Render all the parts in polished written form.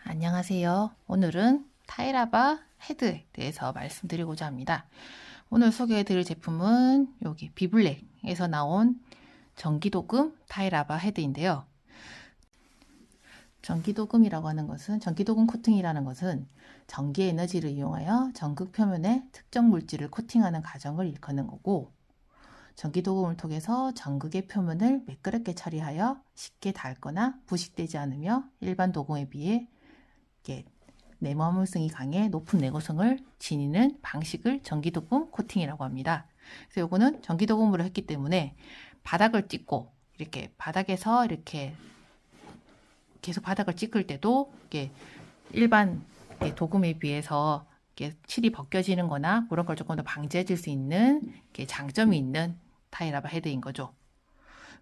안녕하세요. 오늘은 타이라바 헤드에 대해서 말씀드리고자 합니다. 오늘 소개해드릴 제품은 여기 비블랙에서 나온 전기도금 타이라바 헤드인데요. 전기도금이라고 하는 것은, 전기도금 코팅이라는 것은 전기 에너지를 이용하여 전극 표면에 특정 물질을 코팅하는 과정을 일컫는 거고, 전기도금을 통해서 전극의 표면을 매끄럽게 처리하여 쉽게 닳거나 부식되지 않으며 일반 도금에 비해 내모함성이 강해 높은 내구성을 지니는 방식을 전기도금 코팅이라고 합니다. 그래서 요거는 전기도금으로 했기 때문에 바닥을 찍고 이렇게 바닥에서 이렇게 계속 바닥을 찍을 때도 이게 일반 도금에 비해서 칠이 벗겨지는 거나 그런 걸 조금 더 방지해 줄 수 있는 장점이 있는 타이라바 헤드인 거죠.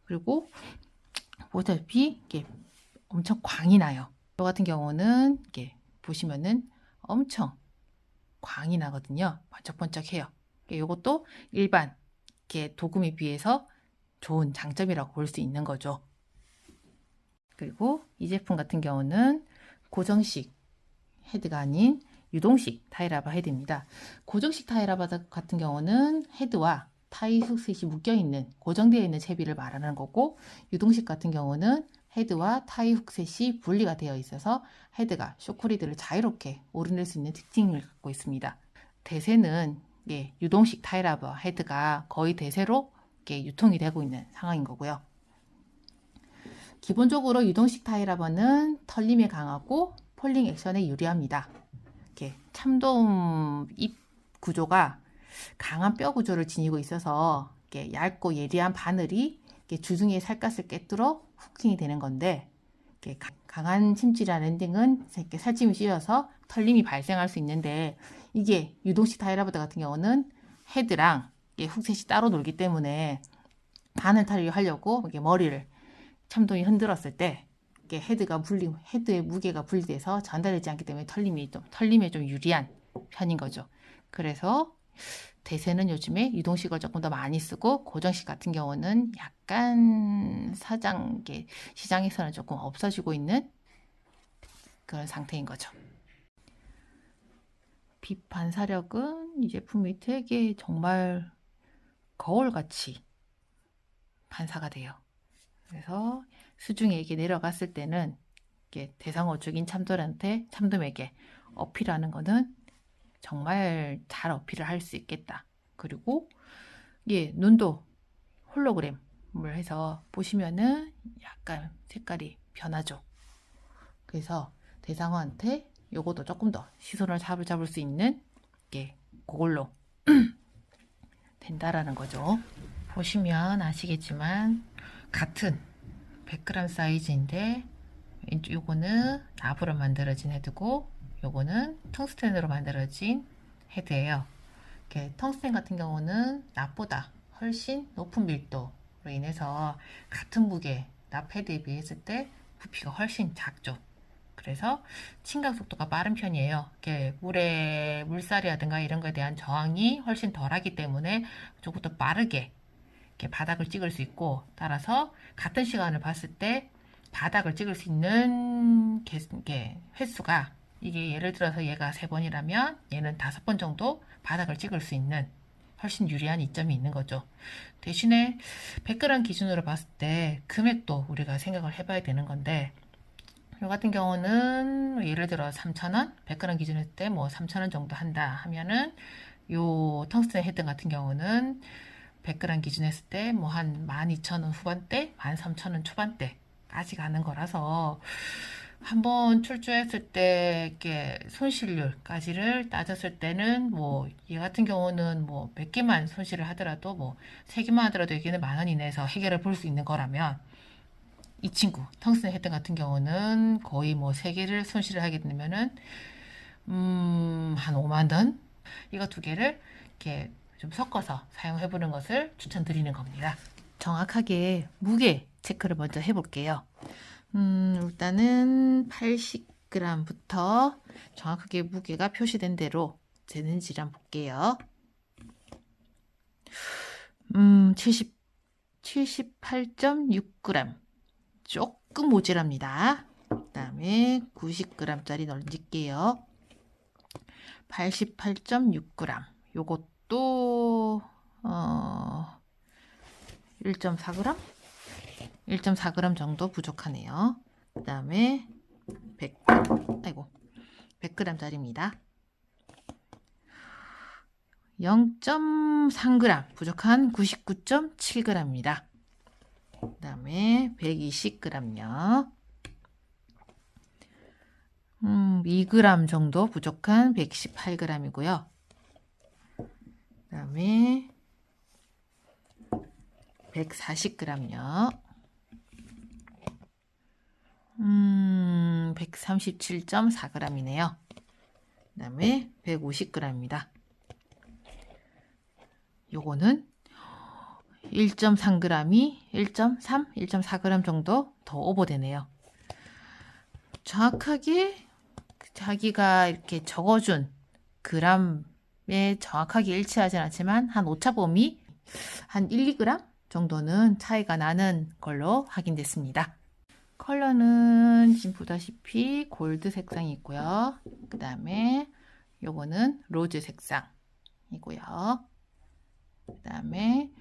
그리고 보다시피 엄청 광이 나요. 저 같은 경우는 보시면은 엄청 광이 나거든요. 번쩍번쩍해요. 이것도 일반 도금에 비해서 좋은 장점이라고 볼 수 있는 거죠. 그리고 이 제품 같은 경우는 고정식 헤드가 아닌 유동식 타이라바 헤드입니다. 고정식 타이라바 같은 경우는 헤드와 타이 훅셋이 묶여있는 고정되어 있는 채비를 말하는 거고, 유동식 같은 경우는 헤드와 타이 훅셋이 분리가 되어 있어서 헤드가 쇼크리드를 자유롭게 오르낼 수 있는 특징을 갖고 있습니다. 대세는 유동식 타이라바 헤드가 거의 대세로 유통이 되고 있는 상황인 거고요. 기본적으로 유동식 타이라바는 털림에 강하고 폴링 액션에 유리합니다. 참돔 입 구조가 강한 뼈 구조를 지니고 있어서 얇고 예리한 바늘이 주둥이의 살갗을 꿰뚫어 후킹이 되는 건데, 강한 침질이나 랜딩은 살찜이 씌어서 털림이 발생할 수 있는데, 이게 유동식 타이라바드 같은 경우는 헤드랑 훅셋이 따로 놀기 때문에 바늘 탈의를 하려고 머리를 참돔이 흔들었을 때 헤드의 무게가 분리돼서 전달되지 않기 때문에 털림에 좀 유리한 편인 거죠. 그래서 대세는 요즘에 유동식을 조금 더 많이 쓰고, 고정식 같은 경우는 약간 시장에서는 조금 없어지고 있는 그런 상태인 거죠. 빛 반사력은 이 제품이 되게 정말 거울같이 반사가 돼요. 그래서 수중에 내려갔을 때는 대상어족인 참돔에게 어필하는 거는 정말 잘 어필을 할 수 있겠다. 그리고 눈도 홀로그램을 해서 보시면은 약간 색깔이 변하죠. 그래서 대상어한테 요것도 조금 더 시선을 잡을 수 있는 그걸로 된다라는 거죠. 보시면 아시겠지만 같은 100g 사이즈인데, 요거는 나부로 만들어진 헤드고 요거는 텅스텐으로 만들어진 헤드예요. 텅스텐 같은 경우는 납보다 훨씬 높은 밀도로 인해서 같은 무게 납 헤드에 비했을 때 부피가 훨씬 작죠. 그래서 침각 속도가 빠른 편이에요. 물살이라든가 이런 거에 대한 저항이 훨씬 덜하기 때문에 조금 더 빠르게 바닥을 찍을 수 있고, 따라서 같은 시간을 봤을 때 바닥을 찍을 수 있는 횟수가, 예를 들어서 얘가 3번이라면 얘는 5번 정도 바닥을 찍을 수 있는 훨씬 유리한 이점이 있는 거죠. 대신에 100g 기준으로 봤을 때 금액도 우리가 생각을 해봐야 되는 건데, 이 같은 경우는 예를 들어 3,000원, 100g 기준 했을 때 3,000원 정도 한다 하면은, 요 텅스텐 헤드 같은 경우는 100g 기준 했을 때 한 12,000원 후반대, 13,000원 초반대까지 가는 거라서, 한번 출조했을 때 손실률까지를 따졌을 때는 얘 같은 경우는 몇 개만 손실을 하더라도 3개만 하더라도 여기는 10,000원 이내에서 해결을 볼 수 있는 거라면, 이 친구 텅스텐 헤드 같은 경우는 거의 3개를 손실을 하게 되면은 한 50,000원, 이거 2개를 좀 섞어서 사용해 보는 것을 추천드리는 겁니다. 정확하게 무게 체크를 먼저 해볼게요. 일단은 80g부터 정확하게 무게가 표시된 대로 되는지 한번 볼게요. 78.6g. 조금 모자랍니다. 그다음에 90g짜리 얹을게요. 88.6g. 요것도 1.4g? 1.4g 정도 부족하네요. 그다음에 100g짜리입니다. 0.3g 부족한 99.7g입니다. 그 다음에 120g요. 2g 정도 부족한 118g이고요. 그 다음에 140g요. 137.4g이네요. 그 다음에 150g입니다. 요거는 1.3g이 1.3, 1.4g 정도 더 오버되네요. 정확하게 자기가 이렇게 적어준 그램에 정확하게 일치하진 않지만 한 오차 범위 한 1, 2g 정도는 차이가 나는 걸로 확인됐습니다. 컬러는 지금 보다시피 골드 색상이 있고요. 그 다음에 요거는 로즈 색상이고요. 그 다음에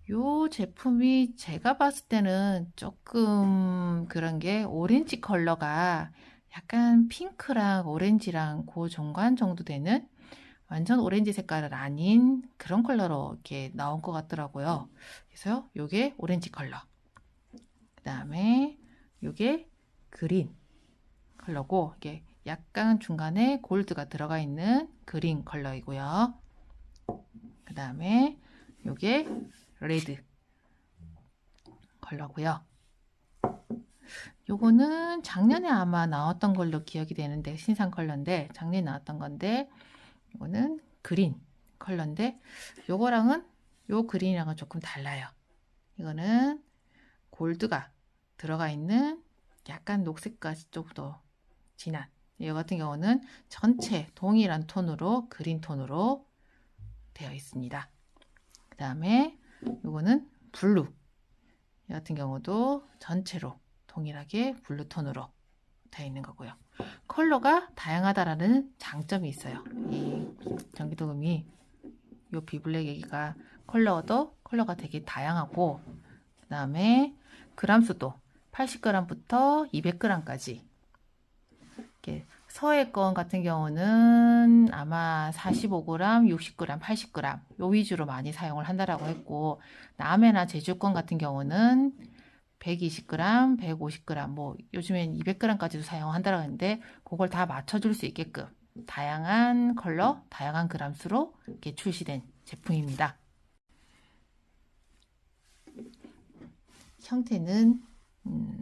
요 제품이 제가 봤을 때는 조금 그런 게 오렌지 컬러가 약간 핑크랑 오렌지랑 그 중간 정도 되는 완전 오렌지 색깔은 아닌 그런 컬러로 이렇게 나온 것 같더라고요. 그래서 요게 오렌지 컬러. 그 다음에 요게 그린 컬러고 이게 약간 중간에 골드가 들어가 있는 그린 컬러이고요. 그 다음에 요게 레드 컬러고요. 요거는 작년에 아마 나왔던 걸로 기억이 되는데 신상 컬러인데 작년에 나왔던 건데 요거는 그린 컬러인데 요거랑은 요 그린이랑은 조금 달라요. 이거는 골드가 들어가 있는 약간 녹색까지 좀 더 진한 이 같은 경우는 전체 동일한 톤으로 그린 톤으로 되어 있습니다. 그 다음에 요거는 블루 이 같은 경우도 전체로 동일하게 블루 톤으로 되어 있는 거고요. 컬러가 다양하다라는 장점이 있어요. 이 전기도금이 요 비블랙 얘기가 컬러가 되게 다양하고 그 다음에 그람수도 80g부터 200g까지 이렇게 서해 건 같은 경우는 아마 45g, 60g, 80g 요 위주로 많이 사용을 한다라고 했고 남해나 제주 건 같은 경우는 120g, 150g 뭐 요즘엔 200g까지도 사용한다라고 했는데 그걸 다 맞춰줄 수 있게끔 다양한 컬러, 다양한 그람수로 이렇게 출시된 제품입니다. 형태는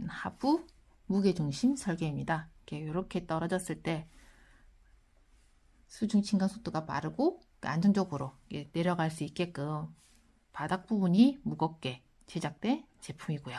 하부 무게중심 설계입니다. 이렇게 떨어졌을 때 수중 진강 속도가 빠르고 안정적으로 내려갈 수 있게끔 바닥 부분이 무겁게 제작된 제품이고요.